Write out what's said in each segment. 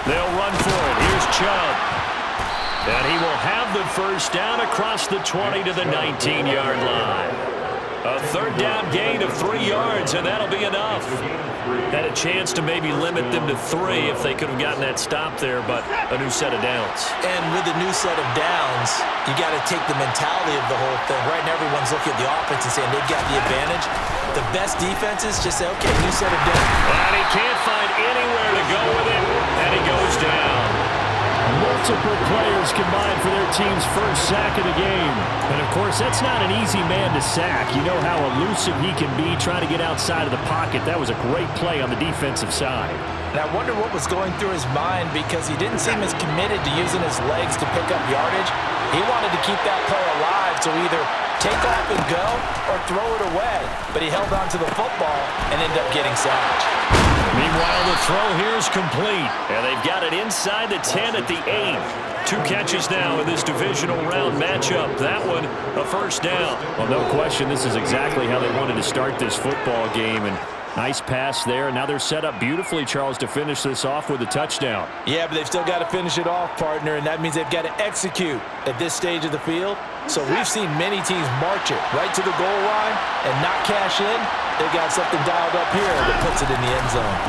They'll run for it. Here's Chubb. And he will have the first down across the 20 to the 19-yard line. A third down gain of 3 yards, and that'll be enough. Had a chance to maybe limit them to 3 if they could have gotten that stop there, but a new set of downs. And with a new set of downs, you got to take the mentality of the whole thing. Right now, everyone's looking at the offense and saying they've got the advantage. The best defenses just say, okay, new set of downs. And he can't find anywhere to go with it, and he goes down. Multiple players combined for their team's first sack of the game. And, of course, that's not an easy man to sack. You know how elusive he can be trying to get outside of the pocket. That was a great play on the defensive side. And I wonder what was going through his mind because he didn't seem as committed to using his legs to pick up yardage. He wanted to keep that play alive, so either take off and go or throw it away. But he held on to the football and ended up getting sacked. Meanwhile, the throw here is complete. And they've got it inside the 10 at the 8. 2 catches now in this divisional round matchup. That one, a first down. Well, no question, this is exactly how they wanted to start this football game. And nice pass there. Now they're set up beautifully, Charles, to finish this off with a touchdown. Yeah, but they've still got to finish it off, partner, and that means they've got to execute at this stage of the field. So we've seen many teams march it right to the goal line and not cash in. They've got something dialed up here that puts it in the end zone.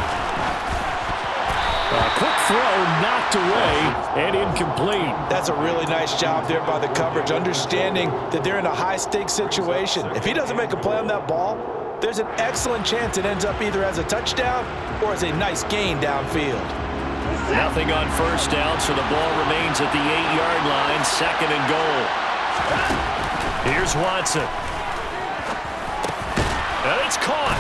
A quick throw knocked away and incomplete. That's a really nice job there by the coverage, understanding that they're in a high-stakes situation. If he doesn't make a play on that ball, there's an excellent chance it ends up either as a touchdown or as a nice gain downfield. Nothing on first down, so the ball remains at the 8-yard line, 2nd and goal. Here's Watson. And it's caught.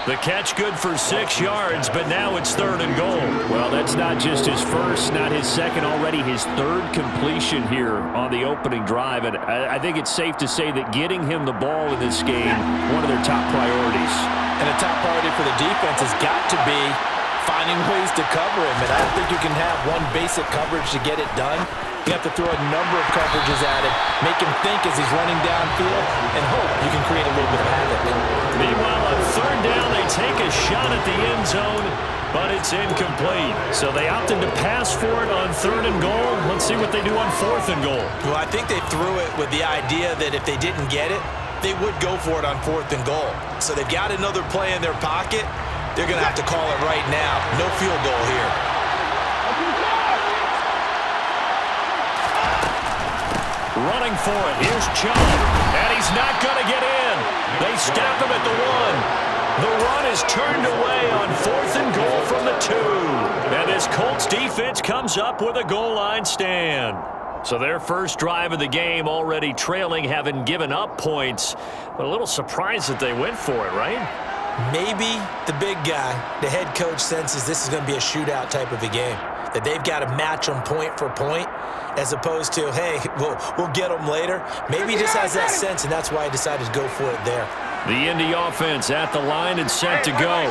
The catch good for 6 yards, but now it's 3rd and goal. Well, that's not just his first, not his second, already his 3rd completion here on the opening drive. And I think it's safe to say that getting him the ball in this game, one of their top priorities. And a top priority for the defense has got to be finding ways to cover him. And I don't think you can have one basic coverage to get it done. You have to throw a number of coverages at it, make him think as he's running downfield, and hope you can create a little bit of havoc. Meanwhile, on 3rd down, they take a shot at the end zone, but it's incomplete. So they opted to pass for it on 3rd and goal. Let's see what they do on 4th and goal. Well, I think they threw it with the idea that if they didn't get it, they would go for it on 4th and goal. So they've got another play in their pocket. They're going to have to call it right now. No field goal here. Running for it. Here's Chubb. And he's not going to get in. They stop him at the 1. The run is turned away on 4th and goal from the 2. And this Colts defense comes up with a goal line stand. So their first drive of the game already trailing, having given up points. But a little surprised that they went for it, right? Maybe the big guy, the head coach, senses this is going to be a shootout type of a game. That they've got to match them point for point, as opposed to, hey, we'll get them later. Maybe he just has that sense, and that's why he decided to go for it there. The Indy offense at the line and set to go.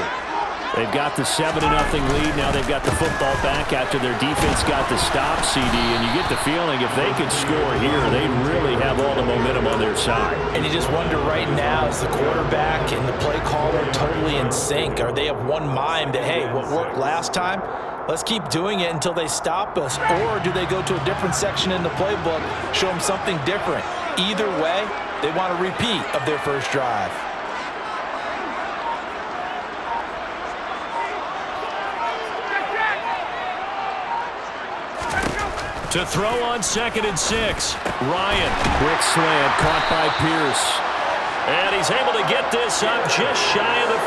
They've got the 7-0 lead. Now they've got the football back after their defense got the stop, CD. And you get the feeling if they could score here, they really have all the momentum on their side. And you just wonder right now, is the quarterback and the play caller totally in sync? Are they of one mind that, hey, what worked last time, let's keep doing it until they stop us? Or do they go to a different section in the playbook, show them something different? Either way, they want a repeat of their first drive. To throw on 2nd and 6. Ryan. Quick slant caught by Pierce. And he's able to get this up just shy of the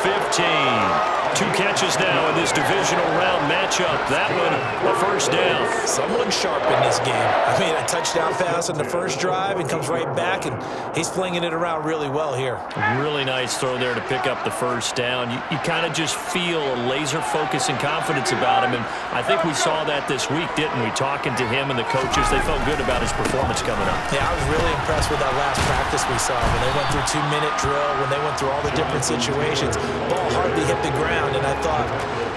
15. 2 catches now in this divisional round matchup. That one, a first down. Someone sharp in this game. I mean, a touchdown pass in the first drive and comes right back, and he's flinging it around really well here. Really nice throw there to pick up the first down. You kind of just feel a laser focus and confidence about him, and I think we saw that this week, didn't we? Talking to him and the coaches, they felt good about his performance coming up. Yeah, I was really impressed with that last practice we saw when they went through 2-minute drill, when they went through all the different situations. Ball hardly hit the ground. And I thought,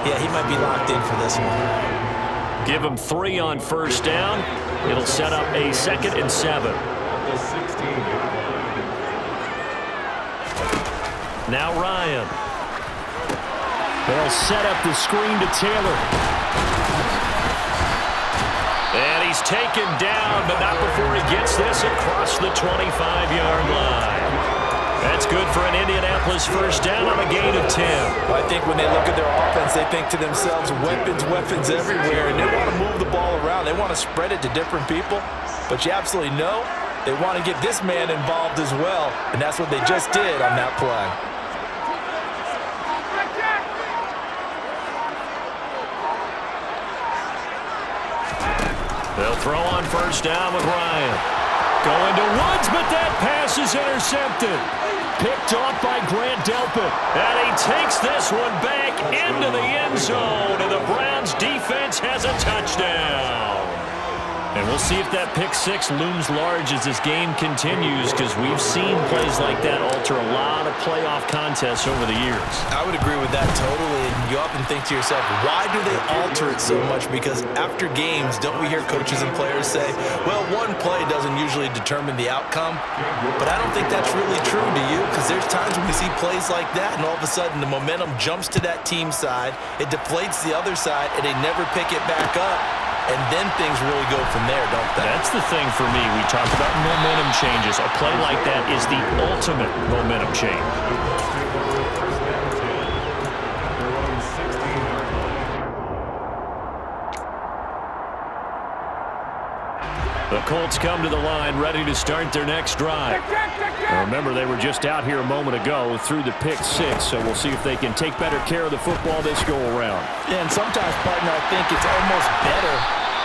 yeah, he might be locked in for this one. Give him 3 on first down. It'll set up a 2nd and 7. Now Ryan. They'll set up the screen to Taylor. taken down, but not before he gets this across the 25-yard line. That's good for an Indianapolis first down on a gain of 10. I think when they look at their offense, they think to themselves, weapons everywhere, and they want to move the ball around. They want to spread it to different people, but you absolutely know they want to get this man involved as well, and that's what they just did on that play. They'll throw on first down with Ryan. Going to Woods, but that pass is intercepted. Picked off by Grant Delpit. And he takes this one back into the end zone, and the Browns defense has a touchdown. And we'll see if that pick six looms large as this game continues, because we've seen plays like that alter a lot of playoff contests over the years. I would agree with that totally. And you often think to yourself, why do they alter it so much? Because after games, don't we hear coaches and players say, well, one play doesn't usually determine the outcome? But I don't think that's really true, do you? Because there's times when we see plays like that, and all of a sudden the momentum jumps to that team side, it deflates the other side, and they never pick it back up. And then things really go from there, don't they? That's the thing for me. We talk about momentum changes. A play like that is the ultimate momentum change. The Colts come to the line, ready to start their next drive. Now remember, they were just out here a moment ago through the pick six, so we'll see if they can take better care of the football this go-around. Yeah, and sometimes, partner, I think it's almost better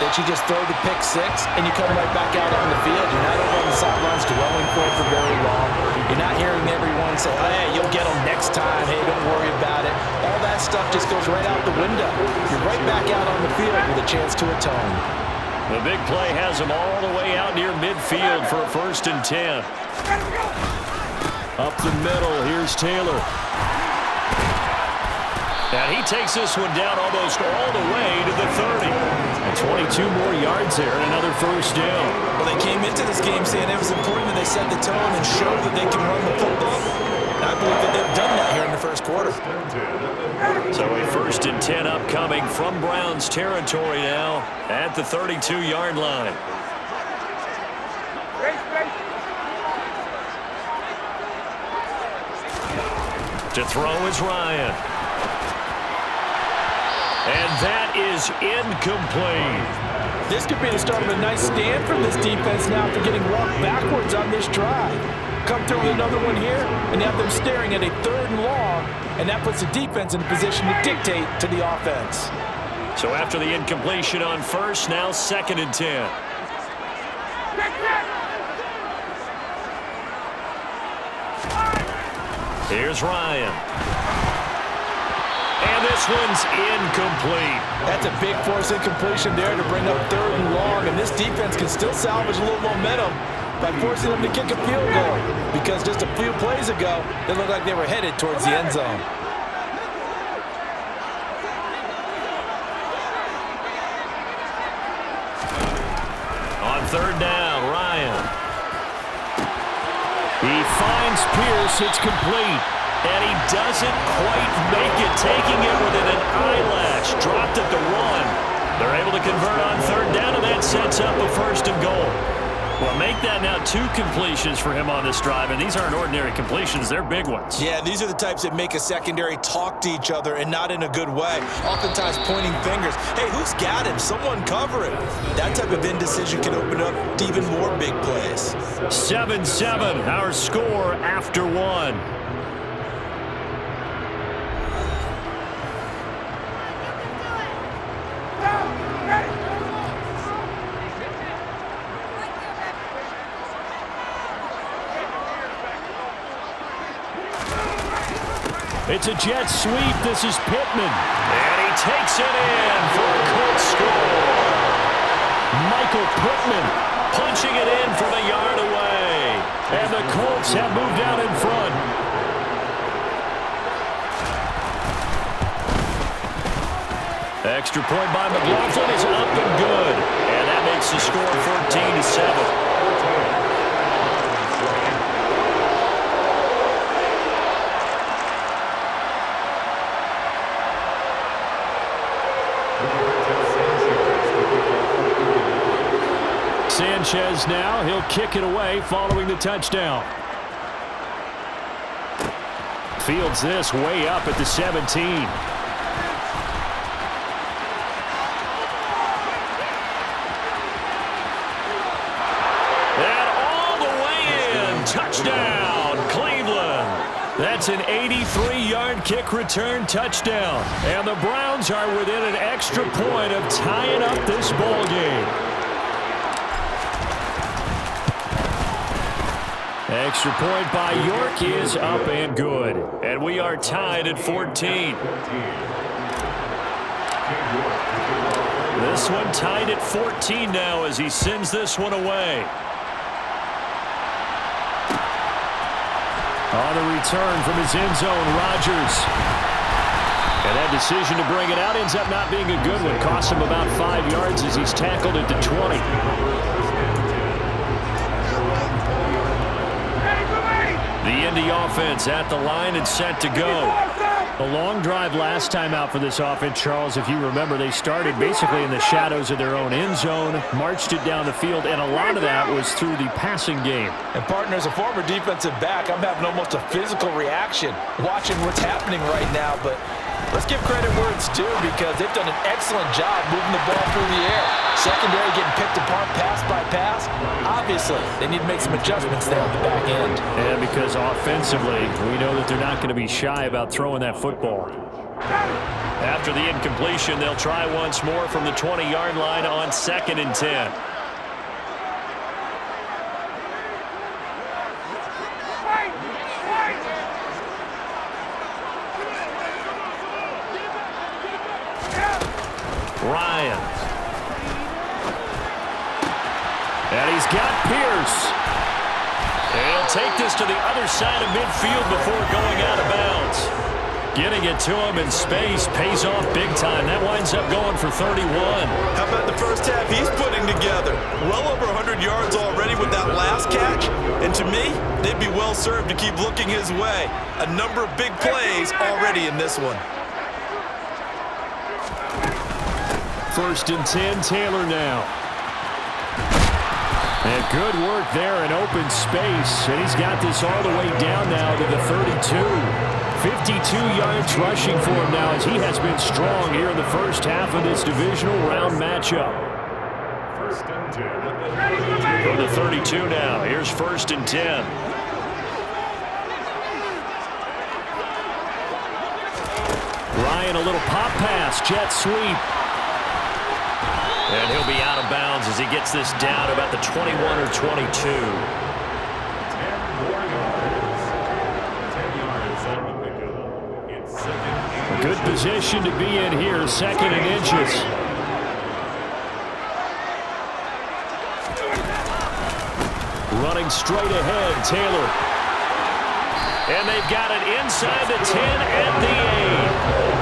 that you just throw the pick six and you come right back out on the field. You're not over on the sidelines dwelling for it for very long. You're not hearing everyone say, oh, hey, you'll get them next time. Hey, don't worry about it. All that stuff just goes right out the window. You're right back out on the field with a chance to atone. The big play has him all the way out near midfield for a 1st and 10. Up the middle, here's Taylor. And he takes this one down almost all the way to the 30. And 22 more yards there and another first down. Well, they came into this game saying it was important that they set the tone and show that they can run the football. And I believe that they've done that here in the first quarter. So a 1st and 10 upcoming from Browns territory now at the 32-yard line. To throw is Ryan. And that is incomplete. This could be the start of a nice stand from this defense now after getting walked backwards on this drive. Come through with another one here, and have them staring at a 3rd and long, and that puts the defense in a position to dictate to the offense. So after the incompletion on first, now 2nd and 10. Here's Ryan. And this one's incomplete. That's a big force incompletion there to bring up 3rd and long, and this defense can still salvage a little momentum by forcing them to kick a field goal, because just a few plays ago, they looked like they were headed towards the end zone. On 3rd down, Ryan. He finds Pierce. It's complete. And he doesn't quite make it, taking it within an eyelash. Dropped at the 1. They're able to convert on 3rd down, and that sets up a 1st and goal. Well, make that now 2 completions for him on this drive, and these aren't ordinary completions. They're big ones. Yeah, these are the types that make a secondary talk to each other, and not in a good way. Oftentimes pointing fingers. Hey, who's got him? Someone cover it. That type of indecision can open up to even more big plays. 7-7, our score after 1. It's a jet sweep. This is Pittman. And he takes it in for a Colts score. Michael Pittman punching it in from a yard away. And the Colts have moved out in front. Extra point by McLaughlin is up and good. And that makes the score 14-7. Sanchez now. He'll kick it away following the touchdown. Fields this way up at the 17. And all the way in. Touchdown, Cleveland. That's an 83-yard kick return touchdown. And the Browns are within an extra point of tying up this ball game. Extra point by York is up and good. And we are tied at 14. This one tied at 14 now as he sends this one away. On the return from his end zone, Rodgers. And that decision to bring it out ends up not being a good one. Cost him about 5 yards as he's tackled at the 20. The Indy offense at the line and set to go. A long drive last time out for this offense, Charles. If you remember, they started basically in the shadows of their own end zone, marched it down the field, and a lot of that was through the passing game. And, partner, as a former defensive back, I'm having almost a physical reaction watching what's happening right now. But let's give credit where it's due because they've done an excellent job moving the ball through the air. Secondary getting picked apart pass by pass. Obviously, they need to make some adjustments there on the back end. And because offensively, we know that they're not going to be shy about throwing that football. After the incompletion, they'll try once more from the 20-yard line on 2nd and 10. Ryan. And he's got Pierce. And he'll take this to the other side of midfield before going out of bounds. Getting it to him in space pays off big time. That winds up going for 31. How about the first half he's putting together? Well over 100 yards already with that last catch. And to me, they'd be well served to keep looking his way. A number of big plays already in this one. 1st and 10, Taylor now. And good work there in open space. And he's got this all the way down now to the 32. 52 yards rushing for him now as he has been strong here in the first half of this divisional round matchup. 1st and 10. From the 32 now. Here's 1st and 10. Ryan, a little pop pass, jet sweep. And he'll be out of bounds as he gets this down about the 21 or 22. A good position to be in here, 2nd and inches. Running straight ahead, Taylor. And they've got it inside the 10 and the 8.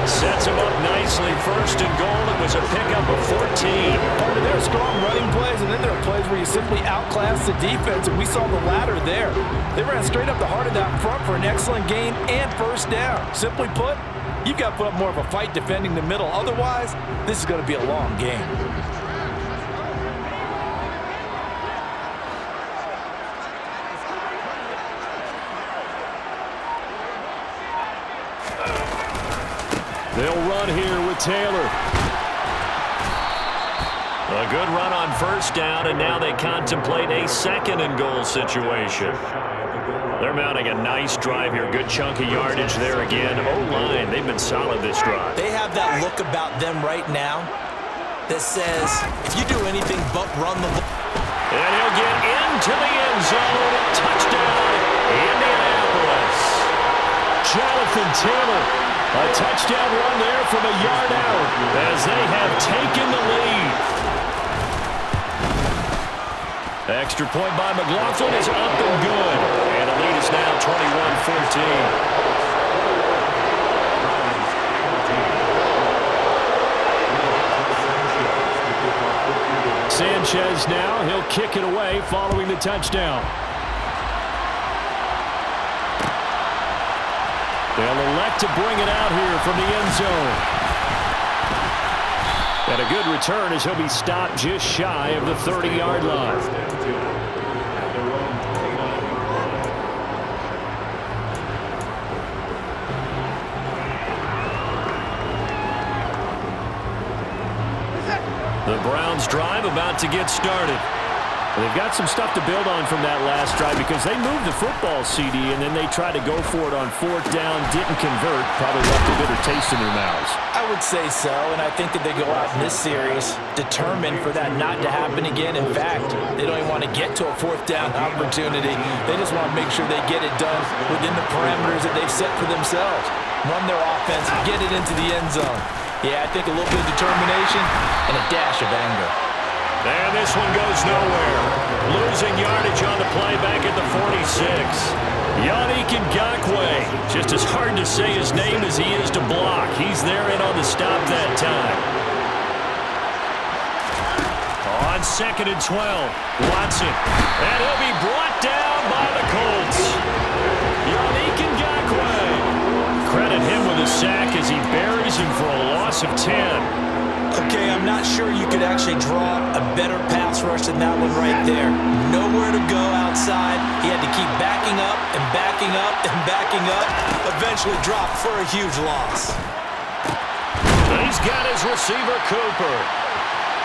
Sets him up nicely. 1st and goal. It was a pickup of 14. There are strong running plays, and then there are plays where you simply outclass the defense, and we saw the latter there. They ran straight up the heart of that front for an excellent gain and 1st down. Simply put, you've got to put up more of a fight defending the middle. Otherwise, this is going to be a long game. They'll run here with Taylor. A good run on 1st down, and now they contemplate a 2nd and goal situation. They're mounting a nice drive here. Good chunk of yardage there again. O-line, they've been solid this drive. They have that look about them right now that says, if you do anything but run the ball. And he'll get into the end zone. Touchdown, Indianapolis. Jonathan Taylor. A touchdown run there from a yard out as they have taken the lead. Extra point by McLaughlin is up and good. And the lead is now 21-14. Sanchez now, he'll kick it away following the touchdown. They'll elect to bring it out here from the end zone. And a good return as he'll be stopped just shy of the 30-yard line. The Browns drive about to get started. They've got some stuff to build on from that last drive because they moved the football, CD, and then they tried to go for it on 4th down, didn't convert, probably left a bitter taste in their mouths. I would say so, and I think that they go out in this series determined for that not to happen again. In fact, they don't even want to get to a 4th down opportunity. They just want to make sure they get it done within the parameters that they've set for themselves. Run their offense, get it into the end zone. Yeah, I think a little bit of determination and a dash of anger. And this one goes nowhere. Losing yardage on the play back at the 46. Yannick Ngakoue. Just as hard to say his name as he is to block. He's there in on the stop that time. On 2nd and 12, Watson. And he'll be brought down by the Colts. Yannick Ngakoue. Credit him with a sack as he buries him for a loss of 10. Okay, I'm not sure you could actually draw a better pass rush than that one right there. Nowhere to go outside. He had to keep backing up and backing up and backing up. Eventually dropped for a huge loss. He's got his receiver, Cooper.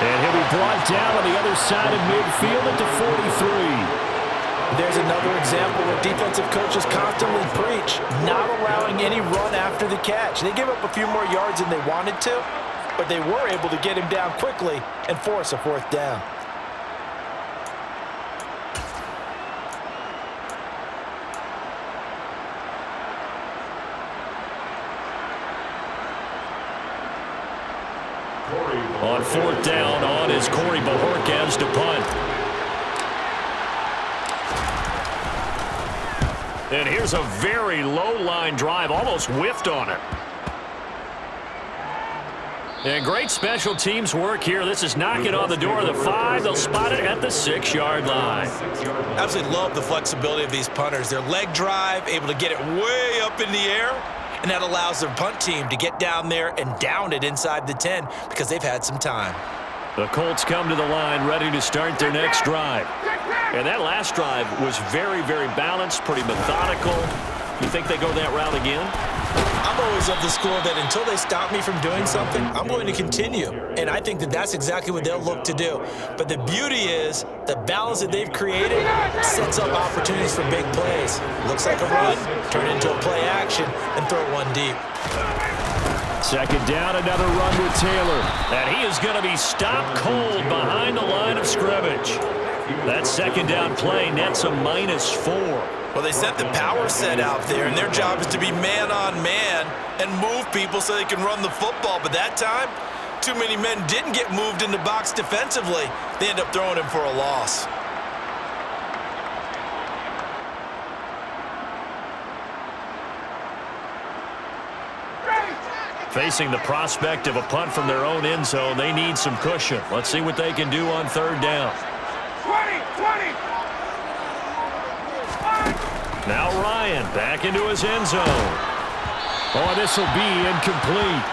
And he'll be brought down on the other side of midfield at the 43. There's another example where defensive coaches constantly preach, not allowing any run after the catch. They give up a few more yards than they wanted to, but they were able to get him down quickly and force a 4th down. On 4th down, on is Corey Bajorquez to punt. And here's a very low-line drive, almost whiffed on it. And great special teams work here. This is knocking on the door of the 5. They'll spot it at the 6-yard line. Absolutely love the flexibility of these punters. Their leg drive, able to get it way up in the air, and that allows their punt team to get down there and down it inside the 10 because they've had some time. The Colts come to the line ready to start their next drive. And that last drive was very, very balanced, pretty methodical. You think they go that route again? I'm always of the school that until they stop me from doing something, I'm going to continue. And I think that that's exactly what they'll look to do. But the beauty is the balance that they've created sets up opportunities for big plays. Looks like a run, turn into a play action, and throw one deep. 2nd down, another run with Taylor. And he is going to be stopped cold behind the line of scrimmage. That 2nd down play nets a -4. Well, they sent the power set out there, and their job is to be man-on-man and move people so they can run the football. But that time, too many men didn't get moved in the box defensively. They end up throwing him for a loss. Facing the prospect of a punt from their own end zone, they need some cushion. Let's see what they can do on 3rd down. 20. Now Ryan back into his end zone. Oh, this will be incomplete.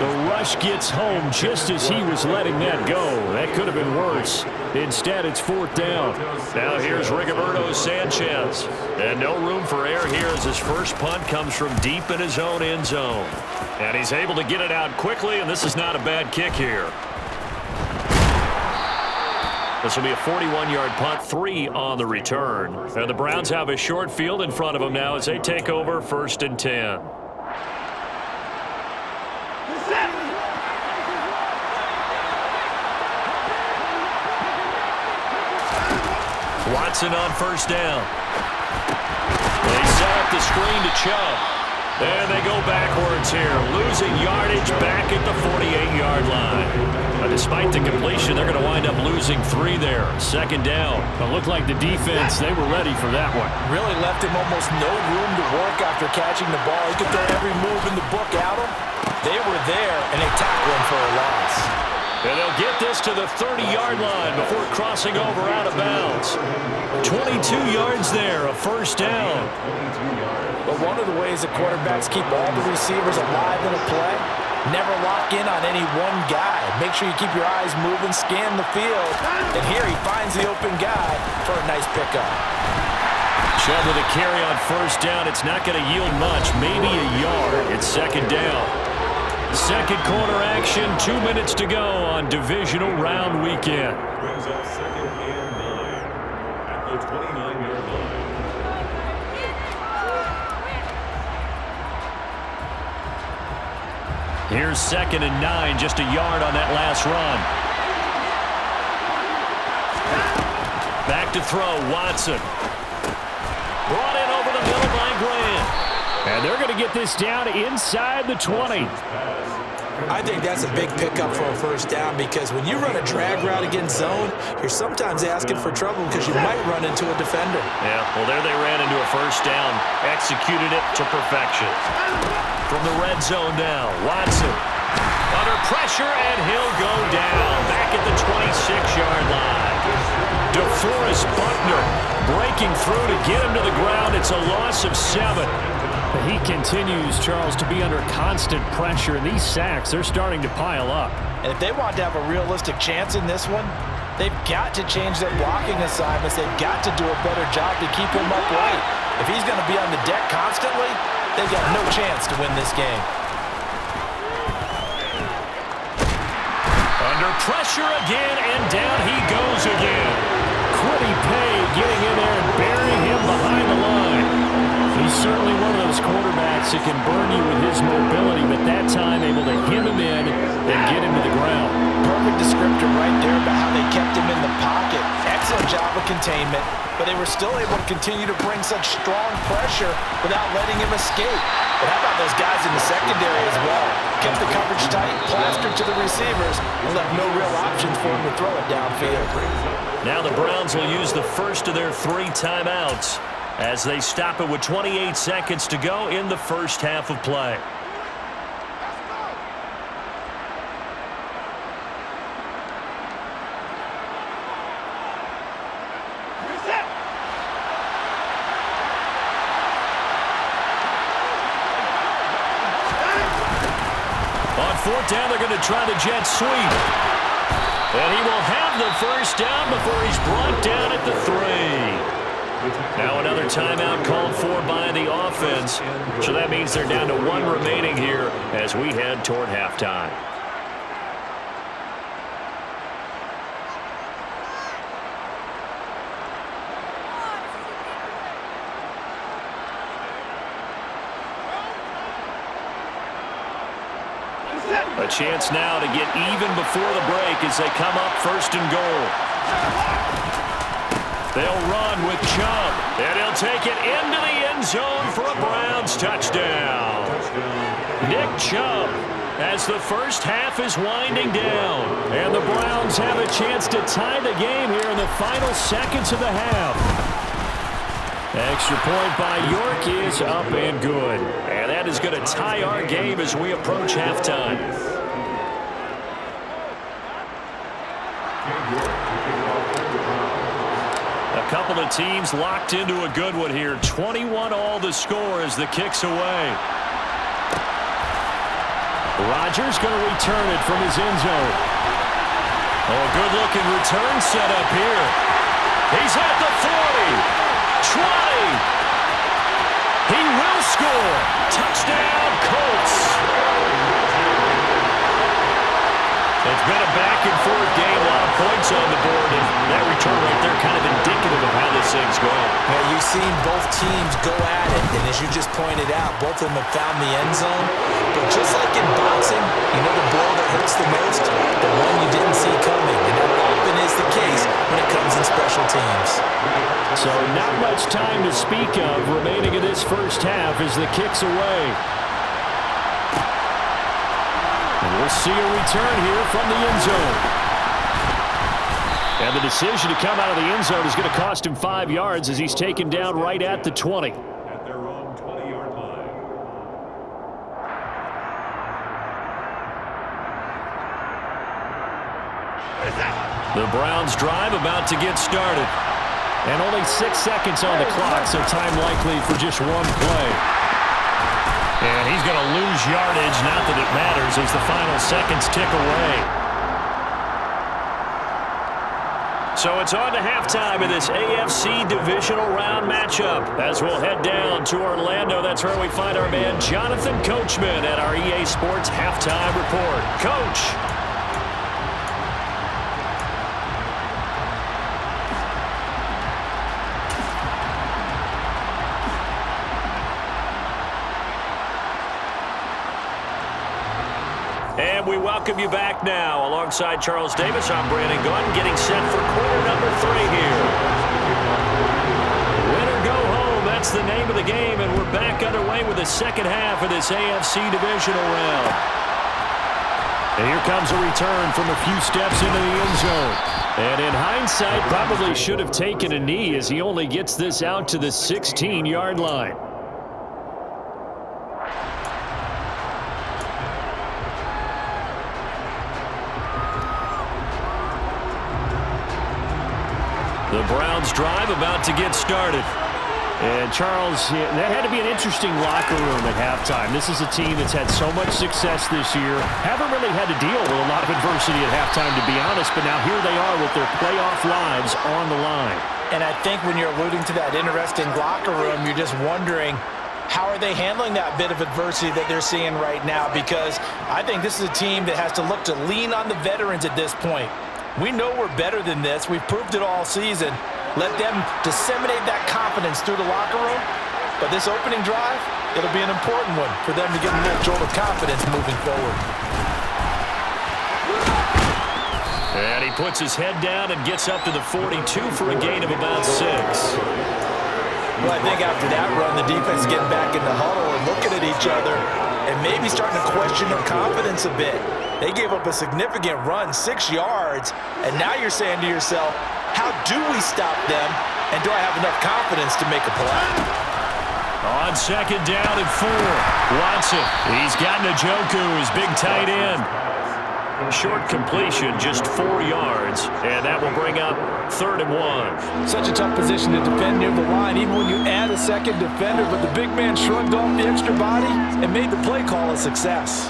The rush gets home just as he was letting that go. That could have been worse. Instead, it's 4th down. Now here's Rigoberto Sanchez. And no room for error here as his first punt comes from deep in his own end zone. And he's able to get it out quickly, and this is not a bad kick here. This will be a 41-yard punt, 3 on the return. And the Browns have a short field in front of them now as they take over 1st and 10. Watson on 1st down. They set up the screen to Chubb. And they go backwards here, losing yardage back at the 48-yard line. But despite the completion, they're going to wind up losing 3 there. 2nd down. It looked like the defense, they were ready for that one. Really left him almost no room to work after catching the ball. He could throw every move in the book at him. They were there, and they tackled him for a loss. And they'll get this to the 30-yard line before crossing over out of bounds. 22 yards there, a 1st down. But one of the ways that quarterbacks keep all the receivers alive in a play Never lock in on any one guy. Make sure you keep your eyes moving, scan the field. And here he finds the open guy for a nice pickup. Chubb with a carry on first down. It's not going to yield much, maybe a yard. It's second down. Second quarter action, 2 minutes to go on divisional round weekend. Brings up second and 9 at the 29-yard line. Here's second and 9, just a yard on that last run. Back to throw, Watson. Brought in over the middle by Grant. And they're going to get this down inside the 20. I think that's a big pickup for a first down because when you run a drag route against zone, you're sometimes asking for trouble because you might run into a defender. Yeah, well, there they ran into a first down. Executed it to perfection. From the red zone now, Watson. Under pressure, and he'll go down. Back at the 26-yard line. DeForest Buckner breaking through to get him to the ground. It's a loss of 7. He continues, Charles, to be under constant pressure, and these sacks, they're starting to pile up. And if they want to have a realistic chance in this one, they've got to change their blocking assignments. They've got to do a better job to keep him upright. If he's going to be on the deck constantly, they've got no chance to win this game. Under pressure again, and down he goes again. Quiddy Pay getting in there and burying him behind the line. He's certainly one of those quarterbacks that can burn you with his mobility, but that time able to hem him in and get him to the ground. Perfect descriptor right there about how they kept him in the pocket. Excellent job of containment, but they were still able to continue to bring such strong pressure without letting him escape. But how about those guys in the secondary as well? Kept the coverage tight, plastered to the receivers, and left no real options for him to throw it downfield. Now the Browns will use the first of their 3 timeouts as they stop it with 28 seconds to go in the first half of play. On fourth down, they're going to try the jet sweep. And he will have the first down before he's brought down at the 3. Now another timeout called for by the offense. So that means they're down to 1 remaining here as we head toward halftime. A chance now to get even before the break as they come up first and goal. They'll run with Chubb, and he'll take it into the end zone for a Browns touchdown. Nick Chubb as the first half is winding down. And the Browns have a chance to tie the game here in the final seconds of the half. Extra point by York is up and good. And that is going to tie our game as we approach halftime. A couple of teams locked into a good one here. 21 all the score as the kick's away. Rodgers going to return it from his end zone. Oh, good-looking return set up here. He's at the 40. 20. He will score. Touchdown, Colts. It's been a back-and-forth game, a lot of points on the board, and that return right there kind of indicative of how this thing's going. Well, you've seen both teams go at it, and as you just pointed out, both of them have found the end zone. But just like in boxing, you know the blow that hurts the most? The one you didn't see coming, and that often is the case when it comes in special teams. So not much time to speak of remaining in this first half as the kick's away. And we'll see a return here from the end zone. And the decision to come out of the end zone is going to cost him 5 yards as he's taken down right at the 20. At their own 20-yard line. The Browns drive about to get started. And only 6 seconds on the clock, so time likely for just one play. And he's going to lose yardage, not that it matters, as the final seconds tick away. So it's on to halftime in this AFC divisional round matchup. As we'll head down to Orlando, that's where we find our man Jonathan Coachman at our EA Sports Halftime Report. Coach. And we welcome you back now. Alongside Charles Davis, I'm Brandon Gunn, getting set for quarter number 3 here. Win or go home, that's the name of the game, and we're back underway with the second half of this AFC divisional round. And here comes a return from a few steps into the end zone. And in hindsight, probably should have taken a knee as he only gets this out to the 16-yard line. The Browns drive about to get started. And Charles, that had to be an interesting locker room at halftime. This is a team that's had so much success this year. Haven't really had to deal with a lot of adversity at halftime, to be honest, but now here they are with their playoff lives on the line. And I think when you're alluding to that interesting locker room, you're just wondering, how are they handling that bit of adversity that they're seeing right now? Because I think this is a team that has to look to lean on the veterans at this point. We know we're better than this. We've proved it all season. Let them disseminate that confidence through the locker room. But this opening drive, it'll be an important one for them to get a little jolt of confidence moving forward. And he puts his head down and gets up to the 42 for a gain of about 6. Well, I think after that run, the defense is getting back in the huddle and looking at each other and maybe starting to question their confidence a bit. They gave up a significant run, 6 yards, and now you're saying to yourself, how do we stop them, and do I have enough confidence to make a play? On second down and 4, Watson. He's got Njoku, his big tight end. Short completion, just 4 yards, and that will bring up 3rd and 1. Such a tough position to defend near the line, even when you add a second defender, but the big man shrugged off the extra body and made the play call a success.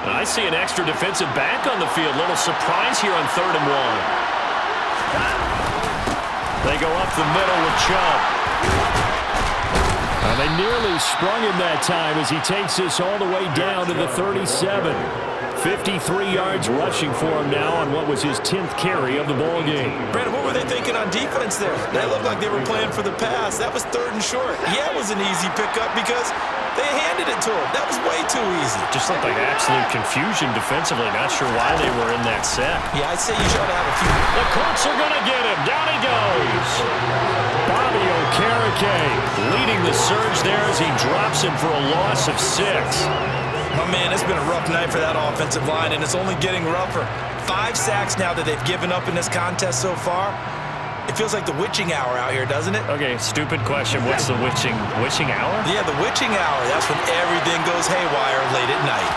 I see an extra defensive back on the field. Little surprise here on 3rd and 1. They go up the middle with Chubb. They nearly sprung him that time as he takes this all the way down to the 37. 53 yards rushing for him now on what was his 10th carry of the ball game. Brandon, what were they thinking on defense there? They looked like they were playing for the pass. That was 3rd and short. Yeah, it was an easy pickup because they handed it to him. That was way too easy. Just looked like absolute confusion defensively. Not sure why they were in that set. Yeah, I'd say you should have a few. The Colts are going to get him. Down he goes. Bobby Okereke leading the surge there as he drops him for a loss of 6. My man, it's been a rough night for that offensive line, and it's only getting rougher. 5 sacks now that they've given up in this contest so far. It feels like the witching hour out here, doesn't it? Okay, stupid question. What's the witching hour? Yeah, the witching hour. That's when everything goes haywire late at night.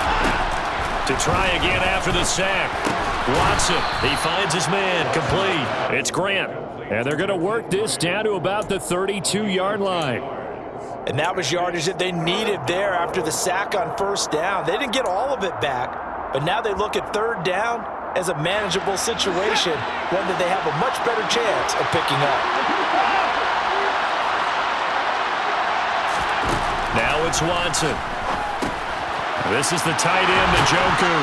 To try again after the sack. Watson, he finds his man, complete. It's Grant. And they're going to work this down to about the 32-yard line. And that was yardage that they needed there after the sack on 1st down. They didn't get all of it back, but now they look at 3rd down as a manageable situation, one that they have a much better chance of picking up. Now it's Watson. This is the tight end, Njoku.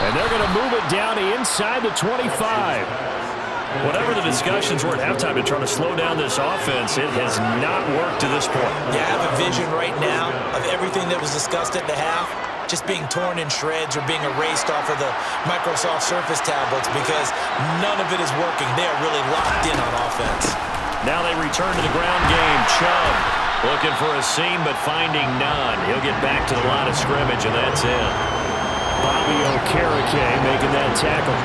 And they're going to move it down to inside the 25. Whatever the discussions were at halftime to try to slow down this offense, it has not worked to this point. Yeah, I have a vision right now of everything that was discussed at the half just being torn in shreds or being erased off of the Microsoft Surface tablets because none of it is working. They are really locked in on offense. Now they return to the ground game. Chubb looking for a seam but finding none. He'll get back to the line of scrimmage, and that's it. Bobby Okereke making that tackle.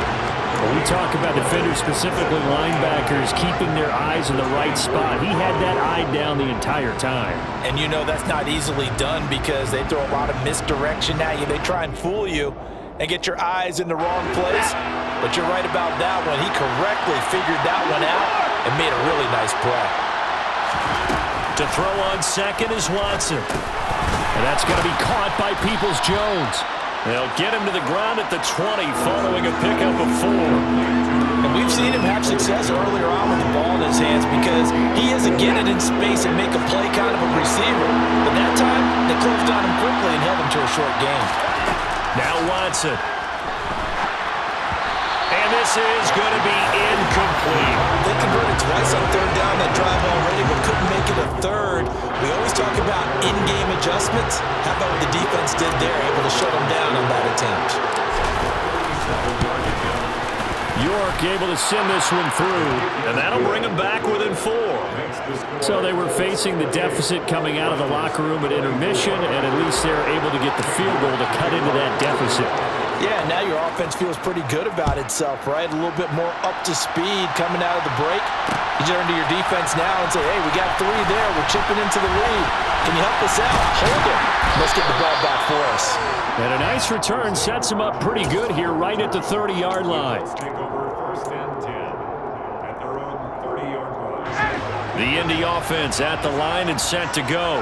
When we talk about defenders, specifically linebackers, keeping their eyes in the right spot, he had that eye down the entire time. And you know that's not easily done because they throw a lot of misdirection at you. They try and fool you and get your eyes in the wrong place. But you're right about that one. He correctly figured that one out and made a really nice play. To throw on second is Watson. And that's going to be caught by Peoples-Jones. They'll get him to the ground at the 20 following a pickup of 4. And we've seen him have success earlier on with the ball in his hands because he has to get it in space and make a play kind of a receiver. But that time, they closed on him quickly and held him to a short game. Now Watson. And this is going to be incomplete. They converted twice on third down that drive already, but couldn't make it a third. We always talk about in-game adjustments. How about what the defense did there, able to shut them down on that attempt? York able to send this one through. And that'll bring him back within 4. So they were facing the deficit coming out of the locker room at intermission, and at least they're able to get the field goal to cut into that deficit. Yeah, now your offense feels pretty good about itself, right? A little bit more up to speed coming out of the break. You turn to your defense now and say, hey, we got 3 there. We're chipping into the lead. Can you help us out? Hold it. Let's get the ball back for us. And a nice return sets him up pretty good here right at the 30-yard line. Take over 1st and 10 at their own 30-yard line. The Indy offense at the line and set to go.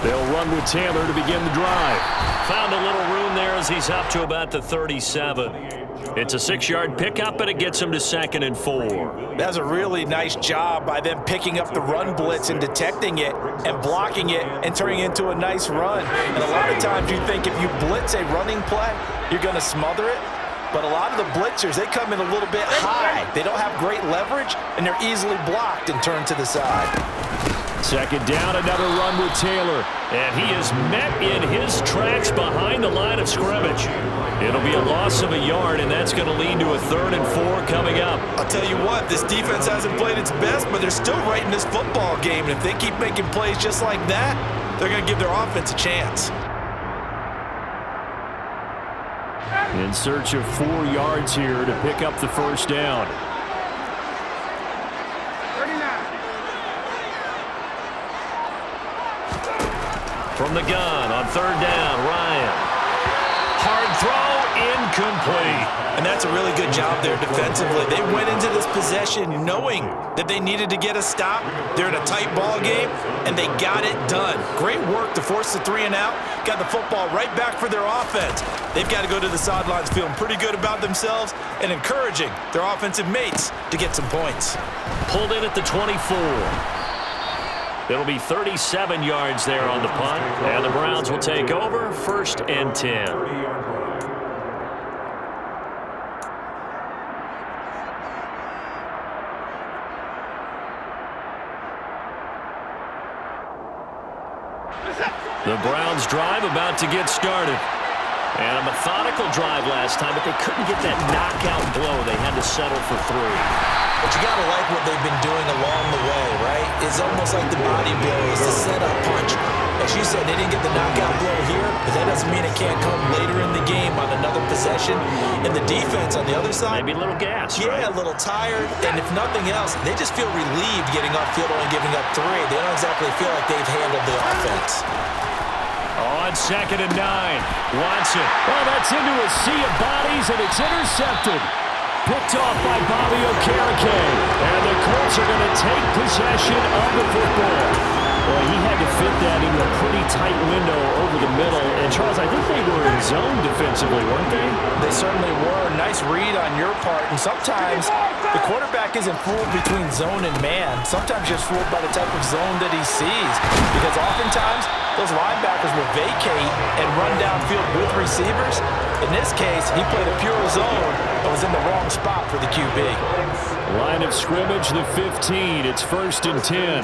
They'll run with Taylor to begin the drive. Found a little room there as he's up to about the 37. It's a 6-yard pickup, and it gets him to 2nd and 4. That's a really nice job by them picking up the run blitz and detecting it and blocking it and turning it into a nice run. And a lot of times you think if you blitz a running play, you're going to smother it. But a lot of the blitzers, they come in a little bit high. They don't have great leverage, and they're easily blocked and turned to the side. 2nd down, another run with Taylor. And he is met in his tracks behind the line of scrimmage. It'll be a loss of a yard, and that's going to lead to a 3rd and 4 coming up. I'll tell you what, this defense hasn't played its best, but they're still right in this football game. And if they keep making plays just like that, they're going to give their offense a chance. In search of 4 yards here to pick up the 1st down. From the gun on 3rd down, Ryan. Hard throw, incomplete. And that's a really good job there defensively. They went into this possession knowing that they needed to get a stop. They're in a tight ball game, and they got it done. Great work to force the 3 and out. Got the football right back for their offense. They've got to go to the sidelines feeling pretty good about themselves and encouraging their offensive mates to get some points. Pulled in at the 24. It'll be 37 yards there on the punt, and the Browns will take over 1st and 10. The Browns drive about to get started. And a methodical drive last time, but they couldn't get that knockout blow. They had to settle for 3. But you got to like what they've been doing along the way, right? It's almost like the body blows, the setup punch. As you said, they didn't get the knockout blow here, but that doesn't mean it can't come later in the game on another possession. And the defense on the other side, maybe a little gas, yeah, a little tired. And if nothing else, they just feel relieved getting off field only giving up 3. They don't exactly feel like they've handled the offense. On 2nd and 9, Watson. Well, that's into a sea of bodies, and it's intercepted. Picked off by Bobby Okereke. And the Colts are going to take possession of the football. Boy, he had to fit that into a pretty tight window over the middle. And, Charles, I think they were in zone defensively, weren't they? They certainly were. Nice read on your part. And sometimes the quarterback isn't fooled between zone and man. Sometimes just fooled by the type of zone that he sees. Because oftentimes those linebackers will vacate and run downfield with receivers. In this case, he played a pure zone and was in the wrong spot for the QB. Line of scrimmage, the 15. It's 1st and 10.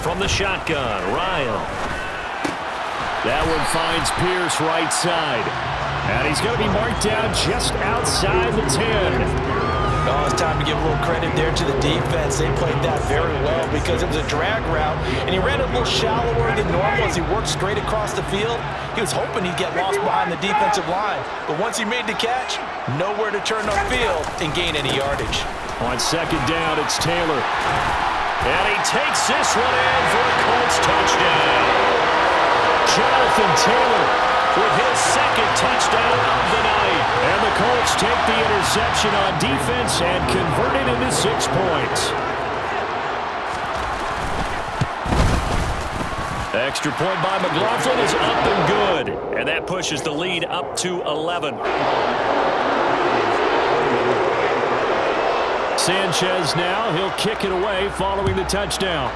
From the shotgun, Ryan. That one finds Pierce right side. And he's going to be marked down just outside the 10. Oh, it's time to give a little credit there to the defense. They played that very well because it was a drag route, and he ran it a little shallower than normal as he worked straight across the field. He was hoping he'd get lost behind the defensive line, but once he made the catch, nowhere to turn upfield and gain any yardage. On 2nd down, it's Taylor. And he takes this one in for a Colts touchdown. Jonathan Taylor with his second touchdown of the night. And the Colts take the interception on defense and convert it into 6 points. Extra point by McLaughlin is up and good. And that pushes the lead up to 11. Sanchez now, he'll kick it away following the touchdown.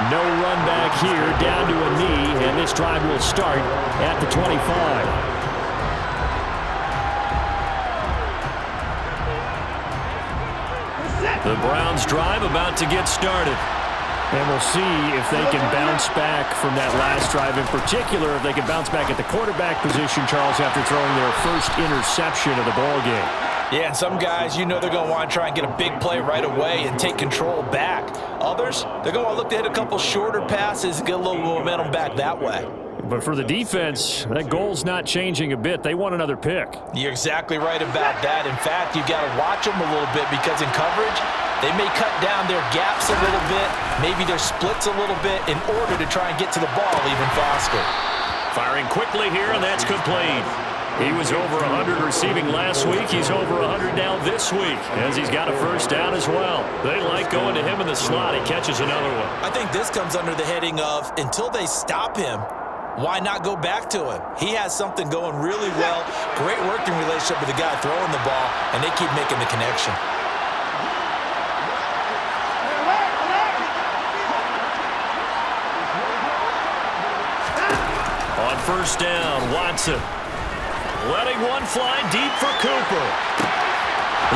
No run back here, down to a knee, and this drive will start at the 25. The Browns drive about to get started. And we'll see if they can bounce back from that last drive. In particular, if they can bounce back at the quarterback position, Charles, after throwing their first interception of the ballgame. Yeah, and some guys, you know they're going to want to try and get a big play right away and take control back. Others, they're going to want to look to hit a couple shorter passes and get a little momentum back that way. But for the defense, that goal's not changing a bit. They want another pick. You're exactly right about that. In fact, you've got to watch them a little bit because in coverage, they may cut down their gaps a little bit, maybe their splits a little bit in order to try and get to the ball even faster. Firing quickly here, and that's complete. He was over 100 receiving last week. He's over 100 now this week, as he's got a first down as well. They like going to him in the slot. He catches another one. I think this comes under the heading of until they stop him, why not go back to him? He has something going really well. Great working relationship with the guy throwing the ball, and they keep making the connection. On first down, Watson letting one fly deep for Cooper.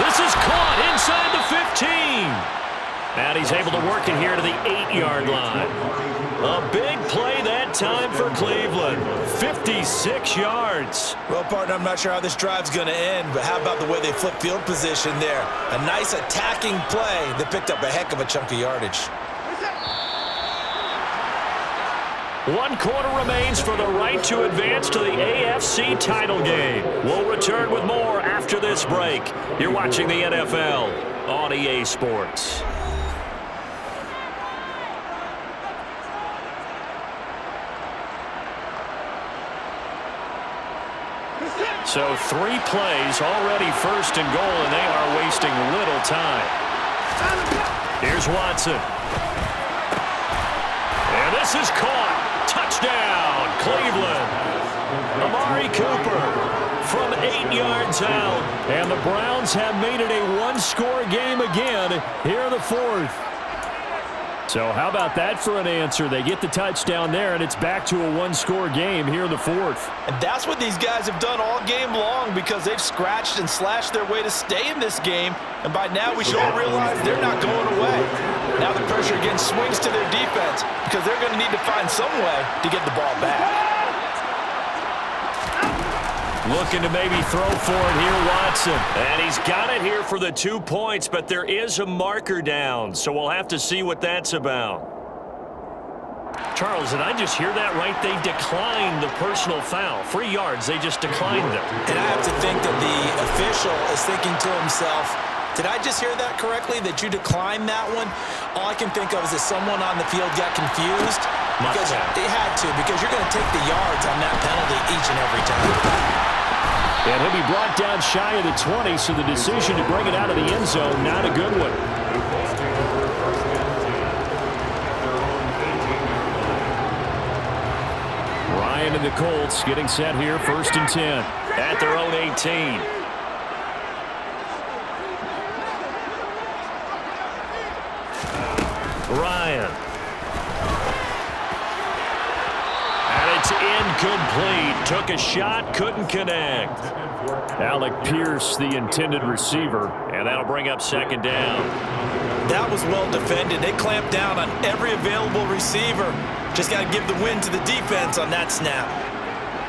This is caught inside the 15. And he's able to work it here to the 8-yard line. A big play that time for Cleveland. 56 yards. Well, partner, I'm not sure how this drive's going to end, but how about the way they flip field position there? A nice attacking play that picked up a heck of a chunk of yardage. 1 quarter remains for the right to advance to the AFC title game. We'll return with more after this break. You're watching the NFL on EA Sports. So 3 plays already first and goal, and they are wasting little time. Here's Watson. And this is caught. Touchdown, Cleveland. Amari Cooper from 8 yards out. And the Browns have made it a 1-score game again here in the 4th. So how about that for an answer? They get the touchdown there, and it's back to a 1-score game here in the 4th. And that's what these guys have done all game long because they've scratched and slashed their way to stay in this game. And by now we should all realize they're not going away. Now the pressure again swings to their defense because they're going to need to find some way to get the ball back. Looking to maybe throw for it here, Watson. And he's got it here for the 2 points, but there is a marker down, so we'll have to see what that's about. Charles, did I just hear that right? They declined the personal foul. 3 yards, they just declined them. And I have to think that the official is thinking to himself, did I just hear that correctly, that you declined that one? All I can think of is that someone on the field got confused. Because they had to, because you're going to take the yards on that penalty each and every time. And he'll be brought down shy of the 20, so the decision to bring it out of the end zone, not a good one. Ryan and the Colts getting set here, 1st and 10. At their own 18. Ryan. And it's incomplete. Took a shot, couldn't connect. Alec Pierce, the intended receiver, and that'll bring up 2nd down. That was well defended. They clamped down on every available receiver. Just got to give the win to the defense on that snap.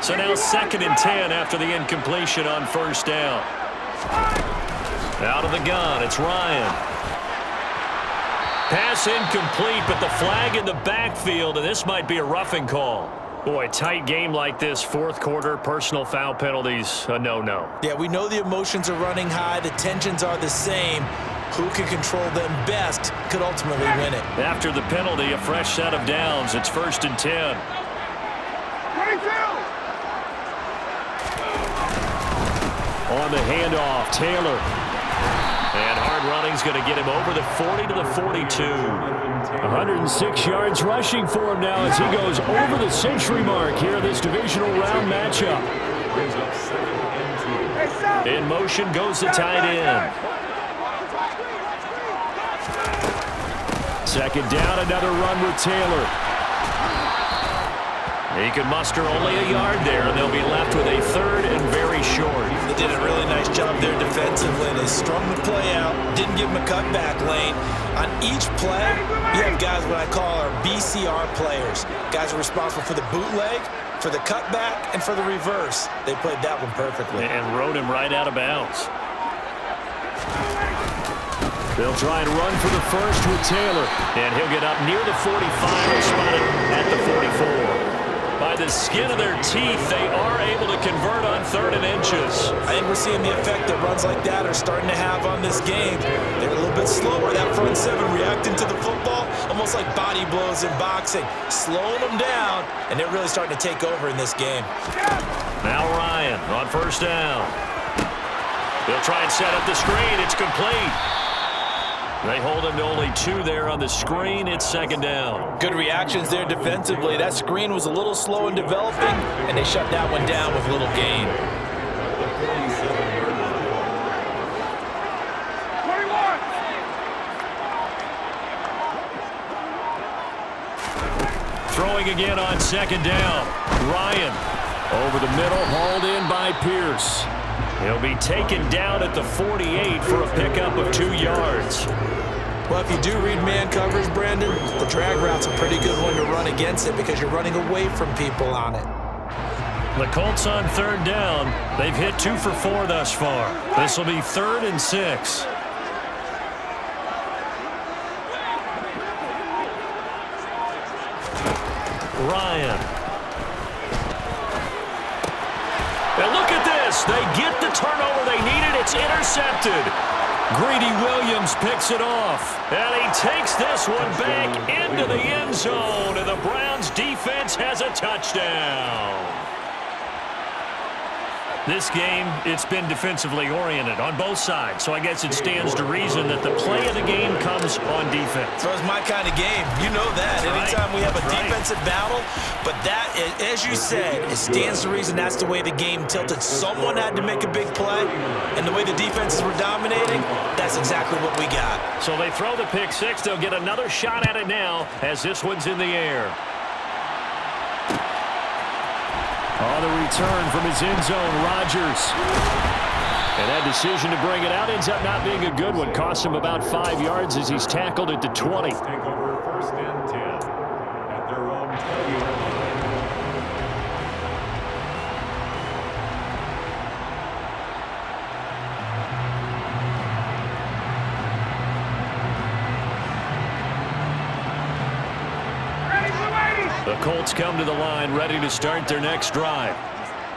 So now 2nd and 10 after the incompletion on 1st down. Out of the gun, it's Ryan. Pass incomplete, but the flag in the backfield, and this might be a roughing call. Boy, tight game like this, fourth quarter, personal foul penalties, a no-no. Yeah, we know the emotions are running high. The tensions are the same. Who can control them best could ultimately win it. After the penalty, a fresh set of downs. It's 1st and 10. 22. On the handoff, Taylor. And hard running's going to get him over the 40 to the 42. 106 yards rushing for him now as he goes over the century mark here in this divisional round matchup. In motion goes the tight end. Second down, another run with Taylor. He could muster only a yard there, and they'll be left with a 3rd and very short. They did a really nice job there defensively. They strung the play out, didn't give him a cutback lane. On each play, you have guys what I call our BCR players. Guys are responsible for the bootleg, for the cutback, and for the reverse. They played that one perfectly. And rode him right out of bounds. They'll try and run for the first with Taylor. And he'll get up near the 45 and spot it at the 44. By the skin of their teeth, they are able to convert on 3rd and inches. I think we're seeing the effect that runs like that are starting to have on this game. They're a little bit slower. That front seven reacting to the football, almost like body blows in boxing, slowing them down, and they're really starting to take over in this game. Now Ryan on 1st down. They'll try and set up the screen. It's complete. They hold him to only 2 there on the screen. It's 2nd down. Good reactions there defensively. That screen was a little slow in developing, and they shut that one down with little gain. 21. Throwing again on 2nd down. Ryan over the middle, hauled in by Pierce. He'll be taken down at the 48 for a pickup of 2 yards. Well, if you do read man coverage, Brandon, the drag route's a pretty good one to run against it because you're running away from people on it. The Colts on 3rd down. They've hit 2 for 4 thus far. This will be 3rd and 6. Ryan. And look at this. They get the turnover they needed. It's intercepted. Greedy Williams picks it off. And he takes this one back into the end zone. And the Browns defense has a touchdown. This game, it's been defensively oriented on both sides, so I guess it stands to reason that the play of the game comes on defense. So it's my kind of game. You know that. Anytime we have a defensive battle, but that, as you said, it stands to reason that's the way the game tilted. Someone had to make a big play, and the way the defenses were dominating, that's exactly what we got. So they throw the pick six. They'll get another shot at it now as this one's in the air. On the return from his end zone, Rodgers. And that decision to bring it out ends up not being a good one. Cost him about 5 yards as he's tackled at the 20. Take over 1st and 10 at their own 20-yard line. The Colts come to the line ready to start their next drive.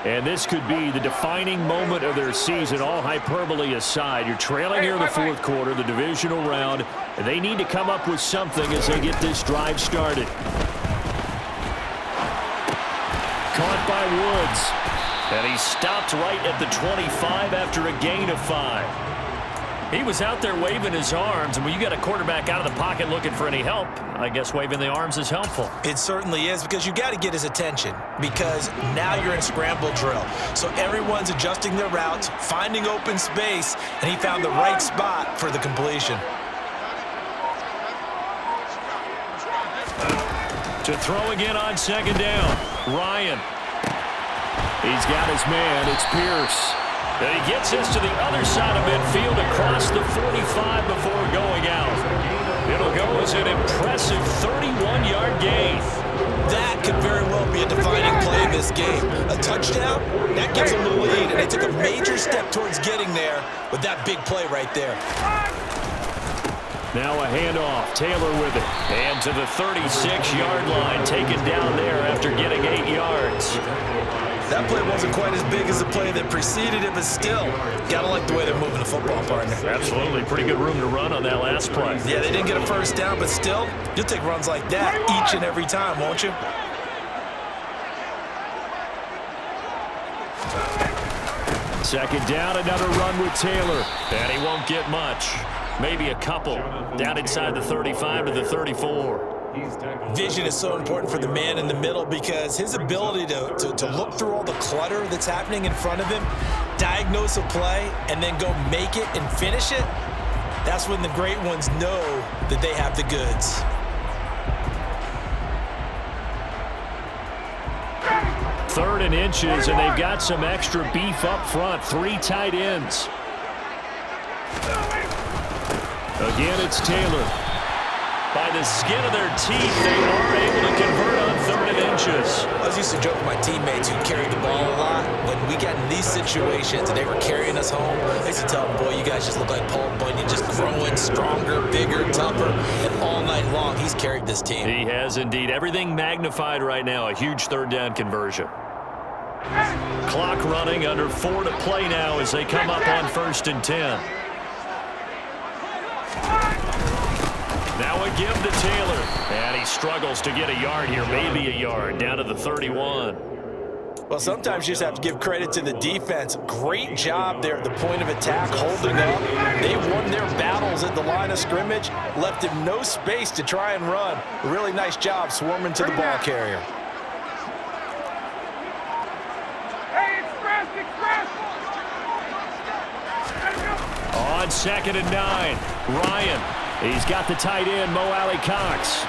And this could be the defining moment of their season, all hyperbole aside. You're trailing here in the 4th quarter, the divisional round, and they need to come up with something as they get this drive started. Caught by Woods. And he stopped right at the 25 after a gain of 5. He was out there waving his arms, and when you got a quarterback out of the pocket looking for any help, I guess waving the arms is helpful. It certainly is, because you got to get his attention, because now you're in scramble drill. So everyone's adjusting their routes, finding open space, and he found the right spot for the completion. To throw again on 2nd down, Ryan. He's got his man, it's Pierce. And he gets this to the other side of midfield across the 45 before going out. It'll go as an impressive 31-yard gain. That could very well be a defining play in this game. A touchdown, that gives them the lead, and they took a major step towards getting there with that big play right there. Now a handoff. Taylor with it. And to the 36-yard line, taken down there after getting 8 yards. That play wasn't quite as big as the play that preceded it, but still, gotta like the way they're moving the football, partner. Absolutely. Pretty good room to run on that last play. Yeah, they didn't get a first down, but still, you'll take runs like that each and every time, won't you? Second down, another run with Taylor. And he won't get much. Maybe a couple. Down inside the 35 to the 34. Vision is so important for the man in the middle because his ability to look through all the clutter that's happening in front of him, diagnose a play, and then go make it and finish it, that's when the great ones know that they have the goods. Third and inches, and they've got some extra beef up front. 3 tight ends. Again, it's Taylor. By the skin of their teeth, they are able to convert on 3rd and inches. I was used to joke with my teammates who carried the ball a lot. When we got in these situations and they were carrying us home, I used to tell them, boy, you guys just look like Paul Bunyan, just growing stronger, bigger, tougher. And all night long, he's carried this team. He has indeed. Everything magnified right now. A huge 3rd down conversion. Clock running, under 4 to play now as they come up on 1st and 10. Now a give to Taylor. And he struggles to get a yard here, maybe a yard, down to the 31. Well, sometimes you just have to give credit to the defense. Great job there at the point of attack, holding up. They won their battles at the line of scrimmage, left him no space to try and run. A really nice job swarming to the ball carrier. On 2nd and 9, Ryan. He's got the tight end, Mo Alley Cox.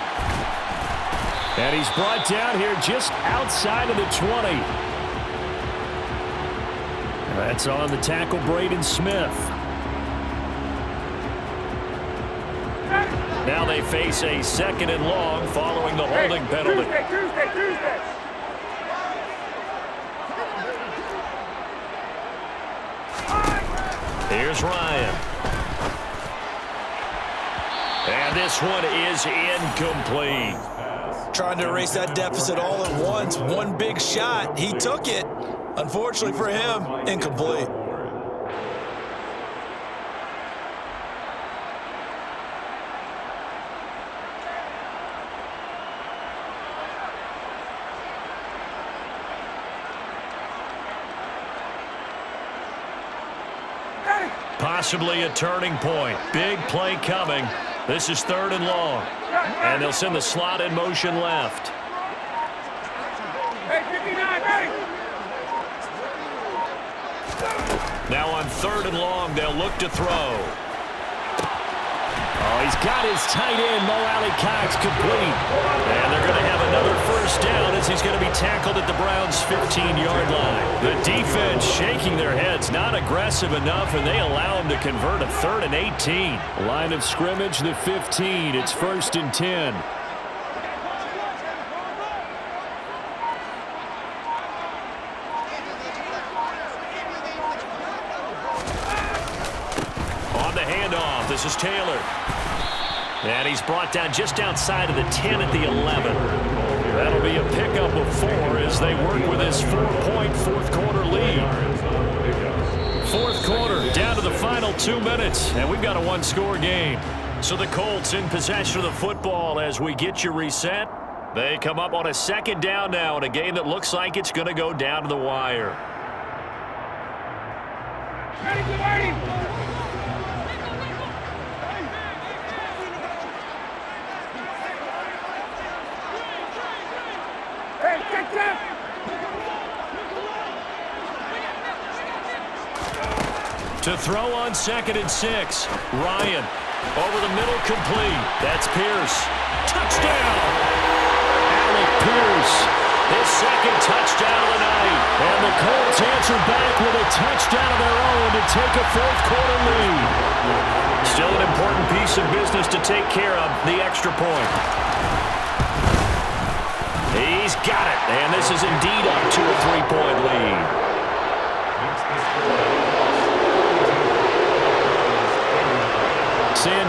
And he's brought down here just outside of the 20. That's on the tackle, Braden Smith. Now they face a 2nd and long following the holding penalty. Tuesday. Here's Ryan. And this one is incomplete. Trying to erase that deficit all at once. One big shot. He took it. Unfortunately for him, incomplete. Possibly a turning point. Big play coming. This is 3rd and long. And they'll send the slot in motion left. Now on 3rd and long, they'll look to throw. Oh, he's got his tight end, Mo Alley Cox, complete. And they're going to have another 1st down as he's going to be tackled at the Browns' 15-yard line. The defense shaking their heads, not aggressive enough, and they allow him to convert a 3rd and 18. Line of scrimmage, the 15. It's 1st and 10. On the handoff, this is Taylor. And he's brought down just outside of the 10 at the 11. That'll be a pickup of 4 as they work with his 4-point 4th quarter lead. 4th quarter, down to the final 2 minutes, and we've got a 1-score game. So the Colts in possession of the football as we get you reset. They come up on a 2nd down now in a game that looks like it's going to go down to the wire. To throw on 2nd and 6. Ryan over the middle, complete. That's Pierce. Touchdown! Alec Pierce. His 2nd touchdown of the night. And the Colts answer back with a touchdown of their own to take a 4th quarter lead. Still an important piece of business to take care of, the extra point. He's got it, and this is indeed up to a 3-point lead.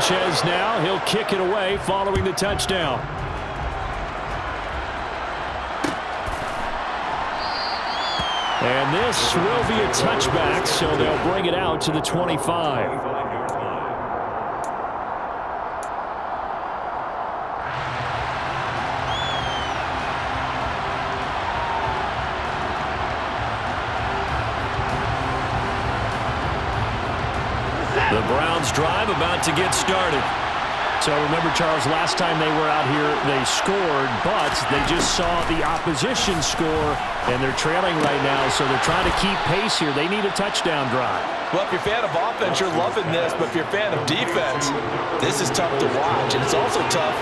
Sanchez now. He'll kick it away following the touchdown. And this will be a touchback, so they'll bring it out to the 25. The Browns drive about to get started. So remember, Charles, last time they were out here, they scored, but they just saw the opposition score, and they're trailing right now, so they're trying to keep pace here. They need a touchdown drive. Well, if you're a fan of offense, you're loving this, but if you're a fan of defense, this is tough to watch, and it's also tough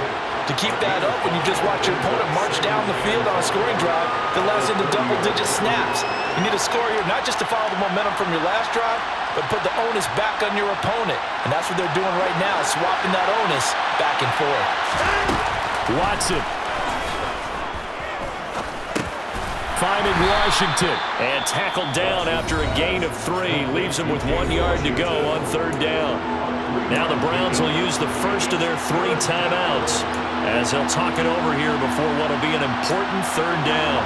to keep that up when you just watch your opponent march down the field on a scoring drive that lasts into double-digit snaps. You need a score here, not just to follow the momentum from your last drive, but put the onus back on your opponent. And that's what they're doing right now, swapping that onus back and forth. Watson. Finding Washington. And tackled down after a gain of 3. Leaves him with 1 yard to go on 3rd down. Now the Browns will use the first of their 3 timeouts as they'll talk it over here before what will be an important 3rd down.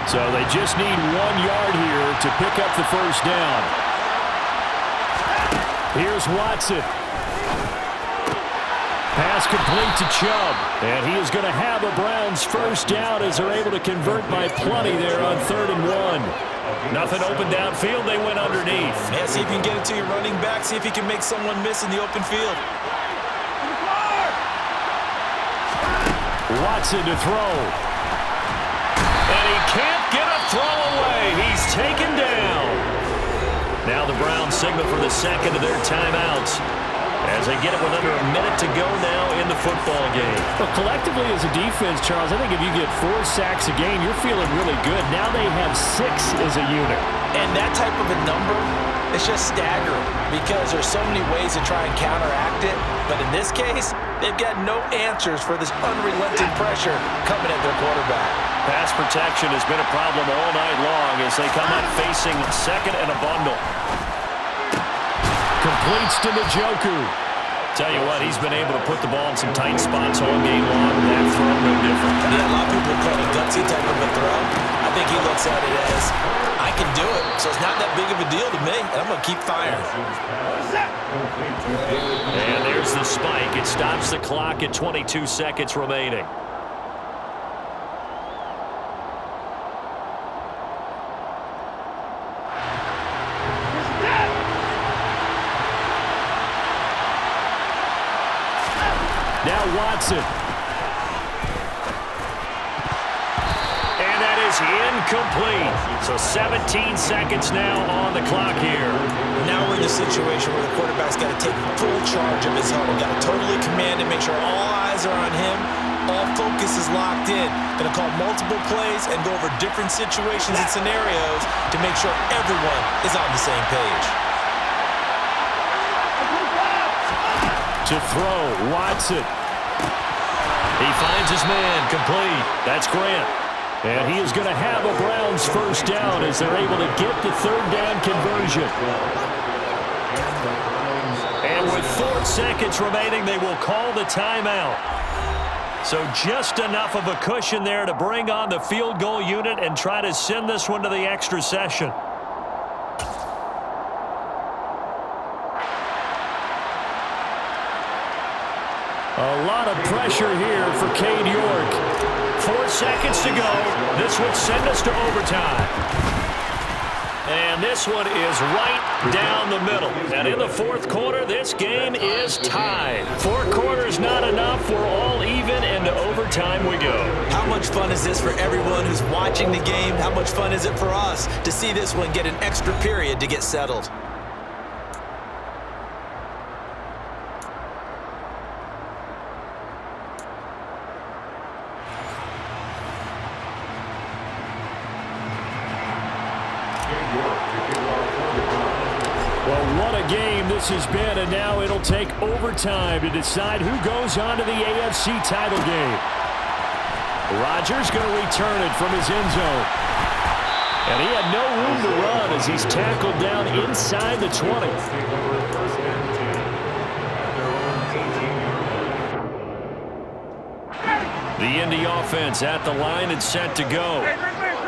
So they just need 1 yard here to pick up the first down. Here's Watson. Pass complete to Chubb. And he is going to have a Browns first down as they're able to convert by plenty there on 3rd and 1. Nothing open downfield. They went underneath. Yeah, see if you can get it to your running back. See if you can make someone miss in the open field. Watson to throw. And he can't get a throw away. He's taken down. Now the Browns signal for the second of their timeouts as they get it with under a minute to go now in the football game. Well, collectively as a defense, Charles, I think if you get 4 sacks a game, you're feeling really good. Now they have 6 as a unit. And that type of a number, it's just staggering because there's so many ways to try and counteract it. But in this case, they've got no answers for this unrelenting pressure coming at their quarterback. Pass protection has been a problem all night long as they come up facing second and a bundle. Completes to Njoku. Tell you what, he's been able to put the ball in some tight spots all game long. That throw, no different. Yeah, a lot of people call it a gutsy type of a throw. I think he looks at it as, I can do it, so it's not that big of a deal to me, and I'm going to keep firing. And there's the spike. It stops the clock at 22 seconds remaining. Now Watson. And that is incomplete. So 17 seconds now on the clock here. Now we're in the situation where the quarterback's got to take full charge of his helmet. Got to totally command and make sure all eyes are on him. All focus is locked in. Going to call multiple plays and go over different situations and scenarios to make sure everyone is on the same page. To throw, Watson. He finds his man, complete. That's Grant. And he is going to have a Browns first down as they're able to get the 3rd down conversion. And with 4 seconds remaining, they will call the timeout. So just enough of a cushion there to bring on the field goal unit and try to send this one to the extra session. A lot of pressure here for Cade York. 4 seconds to go. This would send us to overtime. And this one is right down the middle. And in the 4th quarter, this game is tied. 4 quarters not enough. We're all even, and to overtime we go. How much fun is this for everyone who's watching the game? How much fun is it for us to see this one get an extra period to get settled? Well, what a game this has been, and now it'll take overtime to decide who goes on to the AFC title game. Rodgers going to return it from his end zone. And he had no room to run as he's tackled down inside the 20. The Indy offense at the line and set to go.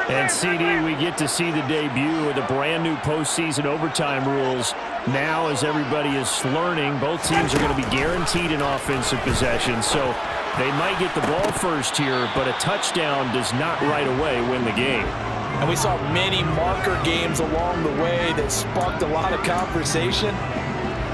And, CD, we get to see the debut of the brand-new postseason overtime rules. Now, as everybody is learning, both teams are going to be guaranteed an offensive possession. So they might get the ball first here, but a touchdown does not right away win the game. And we saw many marker games along the way that sparked a lot of conversation.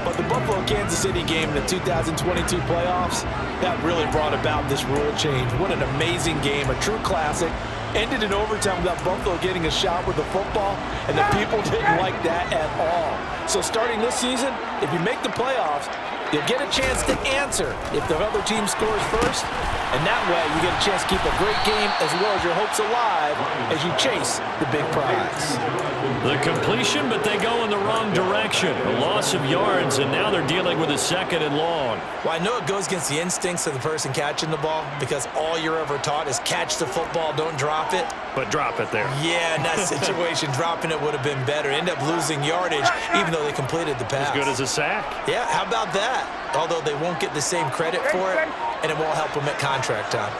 But the Buffalo-Kansas City game in the 2022 playoffs, that really brought about this rule change. What an amazing game, a true classic. Ended in overtime without Buffalo getting a shot with the football, and the people didn't like that at all. So starting this season, if you make the playoffs, you'll get a chance to answer if the other team scores first, and that way you get a chance to keep a great game as well as your hopes alive as you chase the big prize. The completion, but they go in the wrong direction. A loss of yards, and now they're dealing with a 2nd and long. Well, I know it goes against the instincts of the person catching the ball because all you're ever taught is catch the football, don't drop it. But drop it there. Yeah, in that situation, dropping it would have been better. End up losing yardage even though they completed the pass. As good as a sack. Yeah, how about that? Although they won't get the same credit for it, and it won't help them at contract time.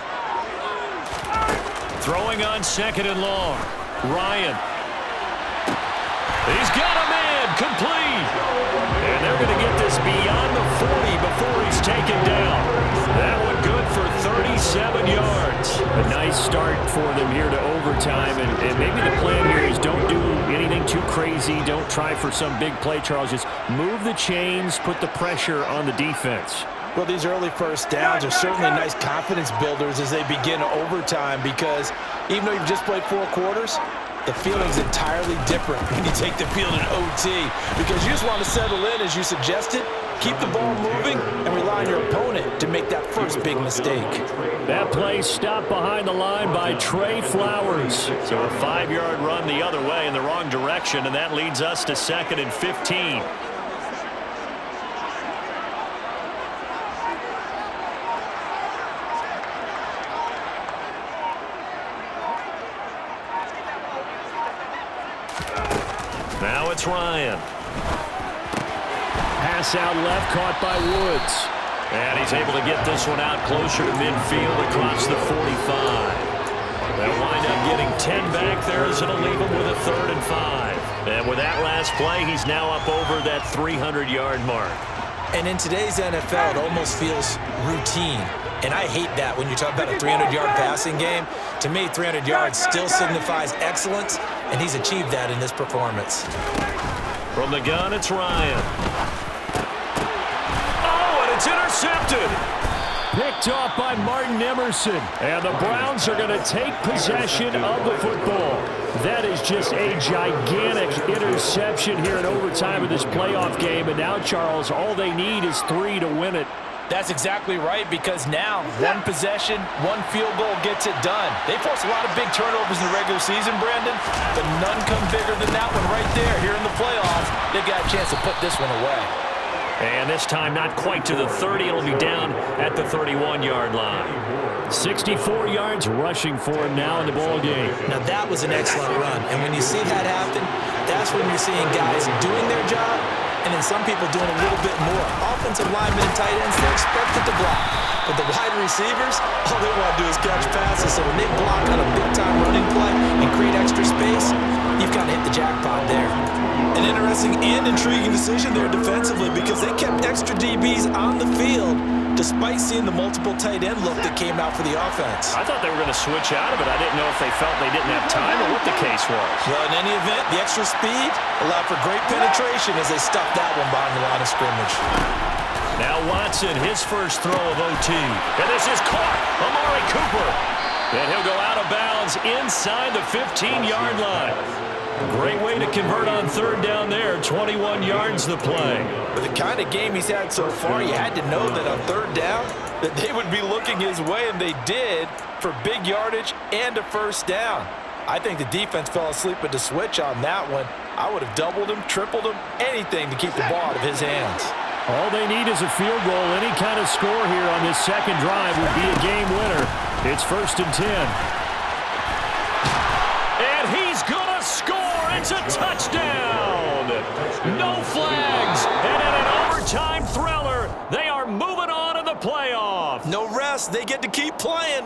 Throwing on 2nd and long. Ryan. He's got a man complete. And they're going to get this beyond the 40 before he's taken down. That one good for 37 yards. A nice start for them here to overtime. And maybe the plan here is don't do anything too crazy. Don't try for some big play, Charles. Just move the chains, put the pressure on the defense. Well, these early first downs are certainly nice confidence builders as they begin overtime because even though you've just played 4 quarters, the feeling's entirely different when you take the field in OT because you just want to settle in as you suggested, keep the ball moving, and rely on your opponent to make that first big mistake. That play stopped behind the line by Trey Flowers. So a 5-yard run the other way in the wrong direction, and that leads us to 2nd and 15. Now it's Ryan. Pass out left, caught by Woods. And he's able to get this one out closer to midfield across the 45. They'll wind up getting 10 back there as it'll leave him with a 3rd and 5. And with that last play, he's now up over that 300-yard mark. And in today's NFL, it almost feels routine. And I hate that when you talk about a 300-yard passing game. To me, 300 yards still signifies excellence, and he's achieved that in this performance. From the gun, it's Ryan. Oh, and it's intercepted. Picked off by Martin Emerson. And the Browns are going to take possession of the football. That is just a gigantic interception here in overtime of this playoff game. And now, Charles, all they need is 3 to win it. That's exactly right, because now one possession, one field goal gets it done. They force a lot of big turnovers in the regular season, Brandon, but none come bigger than that one right there here in the playoffs. They've got a chance to put this one away. And this time not quite to the 30. It'll be down at the 31-yard line. 64 yards rushing for him now in the ball game. Now that was an excellent run, and when you see that happen, that's when you're seeing guys doing their job and then some people doing a little bit more. Offensive linemen and tight ends, they're expected to block. But the wide receivers, all they want to do is catch passes. So when they block on a big-time running play and create extra space, you've kind of hit the jackpot there. An interesting and intriguing decision there defensively because they kept extra DBs on the field despite seeing the multiple tight end look that came out for the offense. I thought they were going to switch out of it. I didn't know if they felt they didn't have time or what the case was. Well, in any event, the extra speed allowed for great penetration as they stuffed that one behind the line of scrimmage. Now Watson, his first throw of OT. And this is caught. Amari Cooper. And he'll go out of bounds inside the 15-yard line. Great way to convert on 3rd down there. 21 yards the play. With the kind of game he's had so far, you had to know that on 3rd down that they would be looking his way, and they did for big yardage and a 1st down. I think the defense fell asleep at the switch on that one. I would have doubled him, tripled him, anything to keep the ball out of his hands. All they need is a field goal. Any kind of score here on this second drive would be a game winner. It's 1st and 10. And he's going to score. It's a touchdown. No flags. And in an overtime thriller, they are moving on in the playoff. No rest. They get to keep playing.